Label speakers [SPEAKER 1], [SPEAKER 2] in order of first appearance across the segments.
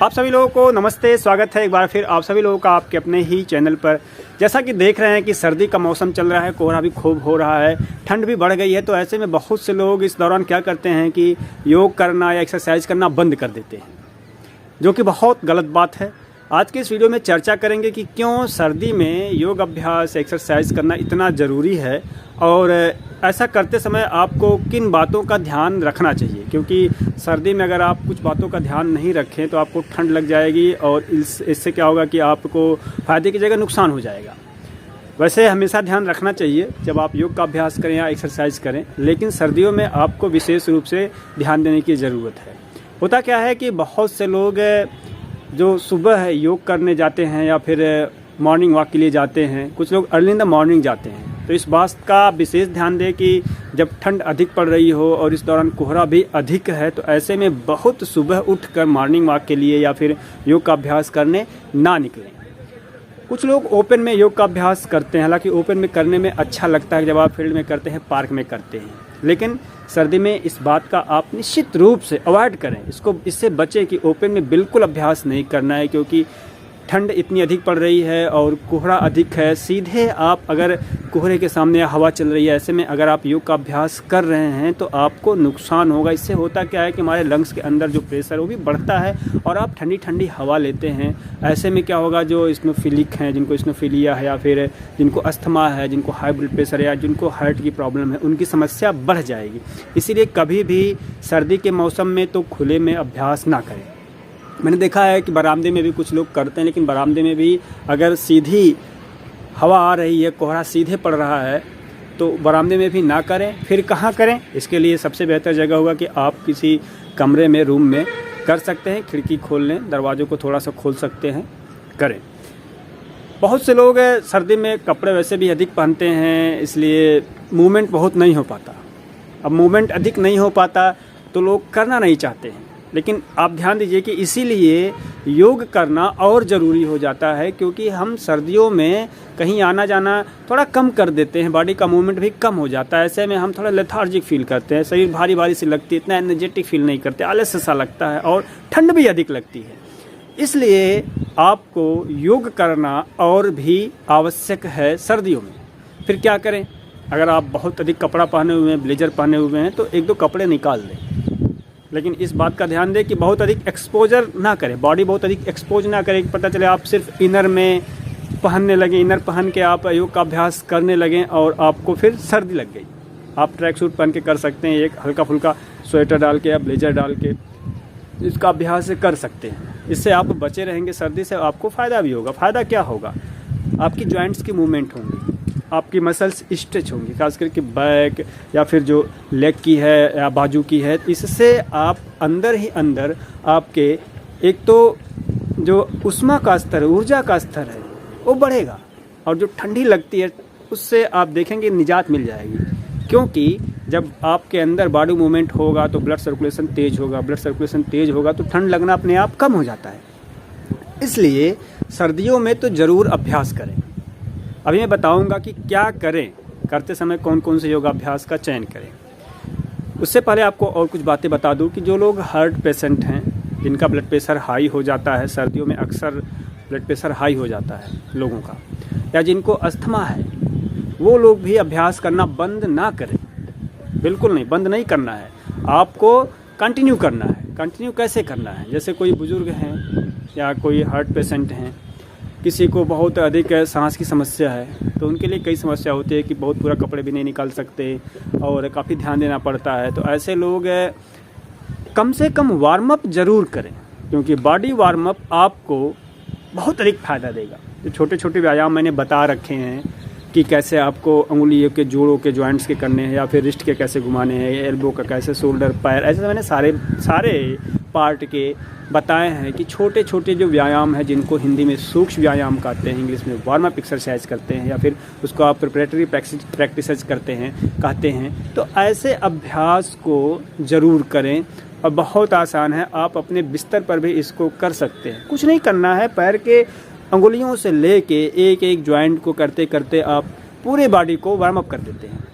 [SPEAKER 1] आप सभी लोगों को नमस्ते, स्वागत है एक बार फिर आप सभी लोगों का आपके अपने ही चैनल पर। जैसा कि देख रहे हैं कि सर्दी का मौसम चल रहा है, कोहरा भी खूब हो रहा है, ठंड भी बढ़ गई है। तो ऐसे में बहुत से लोग इस दौरान क्या करते हैं कि योग करना या एक्सरसाइज करना बंद कर देते हैं, जो कि बहुत गलत बात है। आज के इस वीडियो में चर्चा करेंगे कि क्यों सर्दी में योग अभ्यास एक्सरसाइज करना इतना ज़रूरी है और ऐसा करते समय आपको किन बातों का ध्यान रखना चाहिए, क्योंकि सर्दी में अगर आप कुछ बातों का ध्यान नहीं रखें तो आपको ठंड लग जाएगी और इससे क्या होगा कि आपको फ़ायदे की जगह नुकसान हो जाएगा। वैसे हमेशा ध्यान रखना चाहिए जब आप योग का अभ्यास करें या एक्सरसाइज करें, लेकिन सर्दियों में आपको विशेष रूप से ध्यान देने की ज़रूरत है। होता क्या है कि बहुत से लोग जो सुबह है योग करने जाते हैं या फिर मॉर्निंग वॉक के लिए जाते हैं, कुछ लोग अर्ली इन द मॉर्निंग जाते हैं। तो इस बात का विशेष ध्यान दें कि जब ठंड अधिक पड़ रही हो और इस दौरान कोहरा भी अधिक है, तो ऐसे में बहुत सुबह उठकर मॉर्निंग वॉक के लिए या फिर योग का अभ्यास करने ना निकलें। कुछ लोग ओपन में योग का अभ्यास करते हैं, हालांकि ओपन में करने में अच्छा लगता है जब आप फील्ड में करते हैं, पार्क में करते हैं, लेकिन सर्दी में इस बात का आप निश्चित रूप से अवॉइड करें। इससे बचें कि ओपन में बिल्कुल अभ्यास नहीं करना है, क्योंकि ठंड इतनी अधिक पड़ रही है और कोहरा अधिक है। सीधे आप अगर कोहरे के सामने हवा चल रही है, ऐसे में अगर आप योग का अभ्यास कर रहे हैं तो आपको नुकसान होगा। इससे होता क्या है कि हमारे लंग्स के अंदर जो प्रेशर है वो भी बढ़ता है और आप ठंडी ठंडी हवा लेते हैं। ऐसे में क्या होगा, जो स्नोफिलिक हैं, जिनको स्नोफिलिया है या फिर जिनको अस्थमा है, जिनको हाई ब्लड प्रेशर है या जिनको हार्ट की प्रॉब्लम है, उनकी समस्या बढ़ जाएगी। इसीलिए कभी भी सर्दी के मौसम में तो खुले में अभ्यास ना करें। मैंने देखा है कि बरामदे में भी कुछ लोग करते हैं, लेकिन बरामदे में भी अगर सीधी हवा आ रही है, कोहरा सीधे पड़ रहा है, तो बरामदे में भी ना करें। फिर कहाँ करें? इसके लिए सबसे बेहतर जगह होगा कि आप किसी कमरे में, रूम में कर सकते हैं। खिड़की खोल लें, दरवाज़ों को थोड़ा सा खोल सकते हैं, करें। बहुत से लोग सर्दी में कपड़े वैसे भी अधिक पहनते हैं, इसलिए मूवमेंट बहुत नहीं हो पाता। अब मूवमेंट अधिक नहीं हो पाता तो लोग करना नहीं चाहते हैं, लेकिन आप ध्यान दीजिए कि इसीलिए योग करना और ज़रूरी हो जाता है, क्योंकि हम सर्दियों में कहीं आना जाना थोड़ा कम कर देते हैं, बॉडी का मूवमेंट भी कम हो जाता है। ऐसे में हम थोड़ा लेथार्जिक फील करते हैं, शरीर भारी भारी सी लगती है, इतना एनर्जेटिक फील नहीं करते, आलस सा लगता है और ठंड भी अधिक लगती है। इसलिए आपको योग करना और भी आवश्यक है सर्दियों में। फिर क्या करें? अगर आप बहुत अधिक कपड़ा पहने हुए हैं, ब्लेजर पहने हुए हैं, तो एक दो कपड़े निकाल दें, लेकिन इस बात का ध्यान दें कि बहुत अधिक एक्सपोजर ना करें, बॉडी बहुत अधिक एक्सपोज ना करें। पता चले आप सिर्फ इनर में पहनने लगे, इनर पहन के आप योग का अभ्यास करने लगें और आपको फिर सर्दी लग गई। आप ट्रैक सूट पहन के कर सकते हैं, एक हल्का फुल्का स्वेटर डाल के या ब्लेजर डाल के इसका अभ्यास कर सकते हैं। इससे आप बचे रहेंगे सर्दी से, आपको फ़ायदा भी होगा। फ़ायदा क्या होगा? आपकी जॉइंट्स की मूवमेंट होंगी, आपकी मसल्स स्ट्रेच होंगी, खास करके बैक या फिर जो लेग की है या बाजू की है। इससे आप अंदर ही अंदर आपके एक तो जो ऊष्मा का स्तर, ऊर्जा का स्तर है वो बढ़ेगा, और जो ठंडी लगती है उससे आप देखेंगे निजात मिल जाएगी। क्योंकि जब आपके अंदर बॉडी मूवमेंट होगा तो ब्लड सर्कुलेशन तेज होगा, ब्लड सर्कुलेशन तेज होगा तो ठंड लगना अपने आप कम हो जाता है। इसलिए सर्दियों में तो ज़रूर अभ्यास करें। अभी मैं बताऊंगा कि क्या करें, करते समय कौन कौन से योगाभ्यास का चयन करें। उससे पहले आपको और कुछ बातें बता दूं कि जो लोग हार्ट पेशेंट हैं, जिनका ब्लड प्रेशर हाई हो जाता है, सर्दियों में अक्सर ब्लड प्रेशर हाई हो जाता है लोगों का, या जिनको अस्थमा है, वो लोग भी अभ्यास करना बंद ना करें। बिल्कुल नहीं, बंद नहीं करना है, आपको कंटिन्यू करना है। कंटिन्यू कैसे करना है? जैसे कोई बुज़ुर्ग हैं या कोई हार्ट पेशेंट हैं, किसी को बहुत अधिक सांस की समस्या है, तो उनके लिए कई समस्या होती है कि बहुत पूरा कपड़े भी नहीं निकाल सकते और काफ़ी ध्यान देना पड़ता है। तो ऐसे लोग कम से कम वार्म अप ज़रूर करें, क्योंकि बॉडी वार्म अप आपको बहुत अधिक फ़ायदा देगा। जो छोटे छोटे व्यायाम मैंने बता रखे हैं कि कैसे आपको अंगुलियों के जोड़ों के जॉइंट्स के करने हैं, या फिर रिस्ट के कैसे घुमाने हैं, एल्बो का कैसे, शोल्डर, पैर, ऐसे मैंने सारे पार्ट के बताए हैं कि छोटे छोटे जो व्यायाम हैं, जिनको हिंदी में सूक्ष्म व्यायाम कहते हैं, इंग्लिश में वार्म अप एक्सरसाइज करते हैं, या फिर उसको आप प्रिपरेटरी प्रैक्टिसेस कहते हैं। तो ऐसे अभ्यास को ज़रूर करें और बहुत आसान है, आप अपने बिस्तर पर भी इसको कर सकते हैं। कुछ नहीं करना है, पैर के अंगुलियों से लेके एक एक जॉइंट को करते करते आप पूरे बॉडी को वार्म अप कर देते हैं।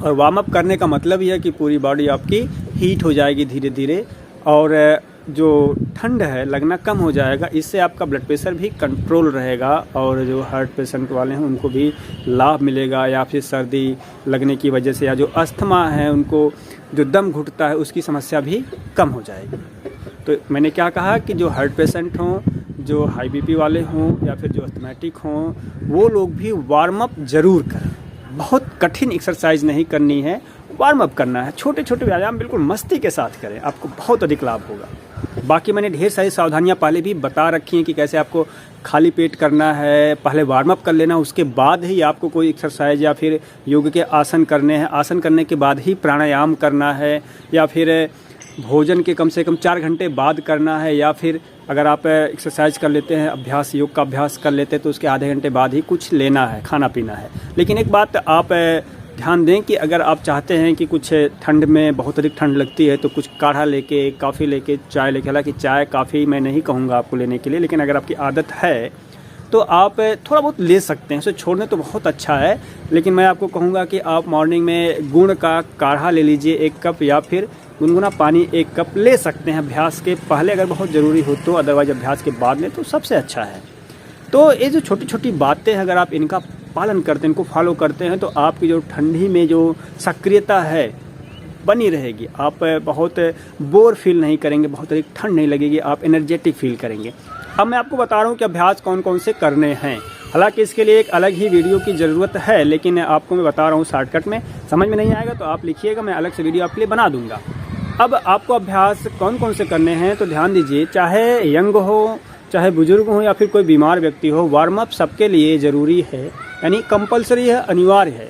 [SPEAKER 1] और वार्म अप करने का मतलब यह है कि पूरी बॉडी आपकी हीट हो जाएगी धीरे धीरे, और जो ठंड है लगना कम हो जाएगा। इससे आपका ब्लड प्रेशर भी कंट्रोल रहेगा और जो हार्ट पेशेंट वाले हैं उनको भी लाभ मिलेगा, या फिर सर्दी लगने की वजह से या जो अस्थमा है उनको जो दम घुटता है उसकी समस्या भी कम हो जाएगी। तो मैंने क्या कहा कि जो हार्ट पेशेंट हों, जो हाई बीपी वाले हों या फिर जो अस्थमैटिक हों, वो लोग भी वार्म अप ज़रूर करें। बहुत कठिन एक्सरसाइज नहीं करनी है, वार्म अप करना है। छोटे छोटे व्यायाम बिल्कुल मस्ती के साथ करें, आपको बहुत अधिक लाभ होगा। बाकी मैंने ढेर सारी सावधानियां पहले भी बता रखी हैं कि कैसे आपको खाली पेट करना है, पहले वार्म अप कर लेना, उसके बाद ही आपको कोई एक्सरसाइज या फिर योग के आसन करने हैं। आसन करने के बाद ही प्राणायाम करना है, या फिर भोजन के कम से कम 4 घंटे बाद करना है, या फिर अगर आप एक्सरसाइज कर लेते हैं, अभ्यास योग का अभ्यास कर लेते हैं तो उसके आधे घंटे बाद ही कुछ लेना है, खाना पीना है। लेकिन एक बात आप ध्यान दें कि अगर आप चाहते हैं कि कुछ ठंड में बहुत अधिक ठंड लगती है तो कुछ काढ़ा लेके, कॉफ़ी लेके, चाय लेके, हालांकि चाय काफ़ी मैं नहीं कहूँगा आपको लेने के लिए, लेकिन अगर आपकी आदत है तो आप थोड़ा बहुत ले सकते हैं। उसे छोड़ने तो बहुत अच्छा है, लेकिन मैं आपको कहूँगा कि आप मॉर्निंग में गुड़ का काढ़ा ले लीजिए 1 कप, या फिर गुनगुना पानी 1 कप ले सकते हैं अभ्यास के पहले अगर बहुत ज़रूरी हो तो, अदरवाइज अभ्यास के बाद में तो सबसे अच्छा है। तो ये जो छोटी छोटी बातें हैं अगर आप इनका पालन करते हैं, इनको फॉलो करते हैं, तो आपकी जो ठंडी में जो सक्रियता है बनी रहेगी। आप बहुत बोर फील नहीं करेंगे, बहुत अधिक ठंड नहीं लगेगी, आप एनर्जेटिक फील करेंगे। अब मैं आपको बता रहा हूँ कि अभ्यास कौन कौन से करने हैं। हालांकि इसके लिए एक अलग ही वीडियो की ज़रूरत है, लेकिन आपको मैं बता रहा हूँ शॉर्टकट में। समझ में नहीं आएगा तो आप लिखिएगा, मैं अलग से वीडियो आपके लिए बना दूंगा। अब आपको अभ्यास कौन कौन से करने हैं तो ध्यान दीजिए, चाहे यंग हो, चाहे बुजुर्ग हो, या फिर कोई बीमार व्यक्ति हो, वार्म अप सबके लिए ज़रूरी है, यानी कंपलसरी है, अनिवार्य है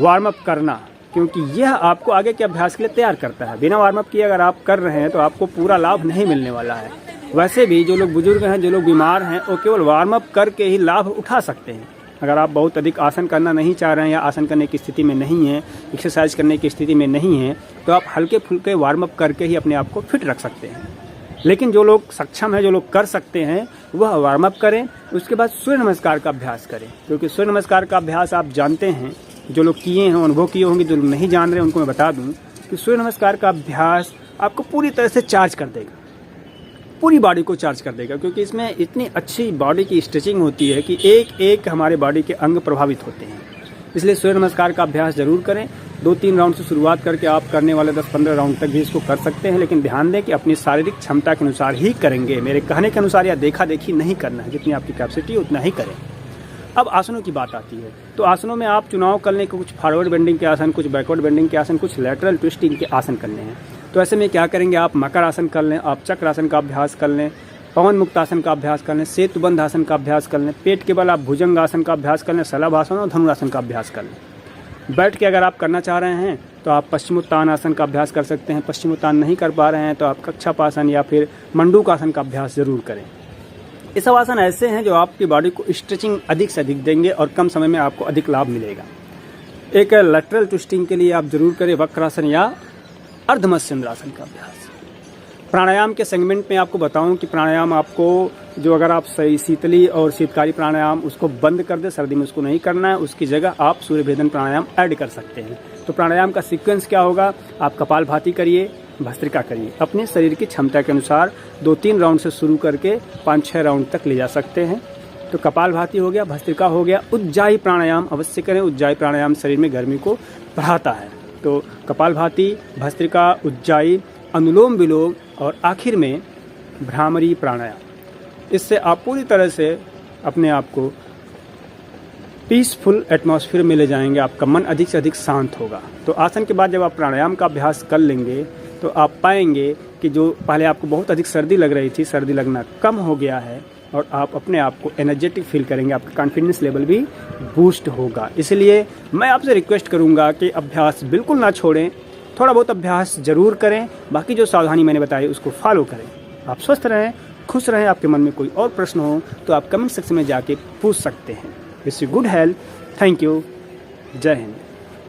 [SPEAKER 1] वार्म अप करना, क्योंकि यह आपको आगे के अभ्यास के लिए तैयार करता है। बिना वार्म अप किए अगर आप कर रहे हैं तो आपको पूरा लाभ नहीं मिलने वाला है। वैसे भी जो लोग बुजुर्ग हैं, जो लोग बीमार हैं, वो केवल वार्म अप करके ही लाभ उठा सकते हैं। अगर आप बहुत अधिक आसन करना नहीं चाह रहे हैं या आसन करने की स्थिति में नहीं है, एक्सरसाइज करने की स्थिति में नहीं है, तो आप हल्के फुल्के वार्म अप करके ही अपने आप को फिट रख सकते हैं। लेकिन जो लोग सक्षम हैं, जो लोग कर सकते हैं, वह वार्म अप करें। उसके बाद सूर्य नमस्कार का अभ्यास करें, क्योंकि सूर्य नमस्कार का अभ्यास आप जानते हैं, जो लोग किए हैं अनुभव किए होंगे, जो लोग नहीं जान रहे उनको मैं बता दूं कि सूर्य नमस्कार का अभ्यास आपको पूरी तरह से चार्ज कर देगा, पूरी बॉडी को चार्ज कर देगा, क्योंकि इसमें इतनी अच्छी बॉडी की स्ट्रेचिंग होती है कि एक एक हमारे बॉडी के अंग प्रभावित होते हैं। इसलिए सूर्य नमस्कार का अभ्यास जरूर करें। 2-3 राउंड से शुरुआत करके आप करने वाले 10-15 राउंड तक भी इसको कर सकते हैं, लेकिन ध्यान दें कि अपनी शारीरिक क्षमता के अनुसार ही करेंगे। मेरे कहने के अनुसार या देखा देखी नहीं करना है, जितनी आपकी कैपेसिटी है उतना ही करें। अब आसनों की बात आती है, तो आसनों में आप चुनाव कर लें, कुछ फॉरवर्ड बेंडिंग के आसन, कुछ बैकवर्ड बेंडिंग के आसन, कुछ लैटरल ट्विस्टिंग के आसन करने हैं। तो ऐसे में क्या करेंगे, आप मकर आसन कर लें, आप चक्र आसन का अभ्यास कर लें, पवन मुक्त आसन का अभ्यास कर लें, सेतुबंध आसन का अभ्यास कर लें, पेट के बल आप भुजंग आसन का अभ्यास कर लें, शलभासन और धनुरासन का अभ्यास कर लें। बैठ के अगर आप करना चाह रहे हैं तो आप पश्चिमोत्तान आसन का अभ्यास कर सकते हैं। पश्चिमोत्तान नहीं कर पा रहे हैं तो आप कक्षापासन या फिर मंडूक आसन का अभ्यास जरूर करें। ये सब आसन ऐसे हैं जो आपकी बॉडी को स्ट्रेचिंग अधिक से अधिक देंगे और कम समय में आपको अधिक लाभ मिलेगा। एक लैटरल ट्विस्टिंग के लिए आप जरूर करें वक्रासन या अर्धमत्स्येंद्रासन का अभ्यास। प्राणायाम के सेगमेंट में आपको बताऊं कि प्राणायाम आपको जो अगर आप सही शीतली और शीतकारी प्राणायाम उसको बंद कर दे, सर्दी में उसको नहीं करना है, उसकी जगह आप सूर्य भेदन प्राणायाम ऐड कर सकते हैं। तो प्राणायाम का सीक्वेंस क्या होगा, आप कपालभाति करिए, भस्त्रिका करिए, अपने शरीर की क्षमता के अनुसार 2-3 राउंड से शुरू करके 5-6 राउंड तक ले जा सकते हैं। तो कपालभाति हो गया, भस्त्रिका हो गया, उज्जाई प्राणायाम अवश्य करें। उज्जाई प्राणायाम शरीर में गर्मी को बढ़ाता है। तो कपालभाति, भस्त्रिका, उज्जाई, अनुलोम विलोम और आखिर में भ्रामरी प्राणायाम। इससे आप पूरी तरह से अपने आप को पीसफुल एटमॉस्फेयर में ले जाएंगे, आपका मन अधिक से अधिक शांत होगा। तो आसन के बाद जब आप प्राणायाम का अभ्यास कर लेंगे तो आप पाएंगे कि जो पहले आपको बहुत अधिक सर्दी लग रही थी, सर्दी लगना कम हो गया है और आप अपने आप को एनर्जेटिक फील करेंगे, आपका कॉन्फिडेंस लेवल भी बूस्ट होगा। इसलिए मैं आपसे रिक्वेस्ट करूंगा कि अभ्यास बिल्कुल ना छोड़ें, थोड़ा बहुत अभ्यास जरूर करें, बाकी जो सावधानी मैंने बताई उसको फॉलो करें। आप स्वस्थ रहें, खुश रहें। आपके मन में कोई और प्रश्न हो तो आप कमेंट सेक्शन में जाके पूछ सकते हैं। Wish you good health. Thank you. जय हिंद।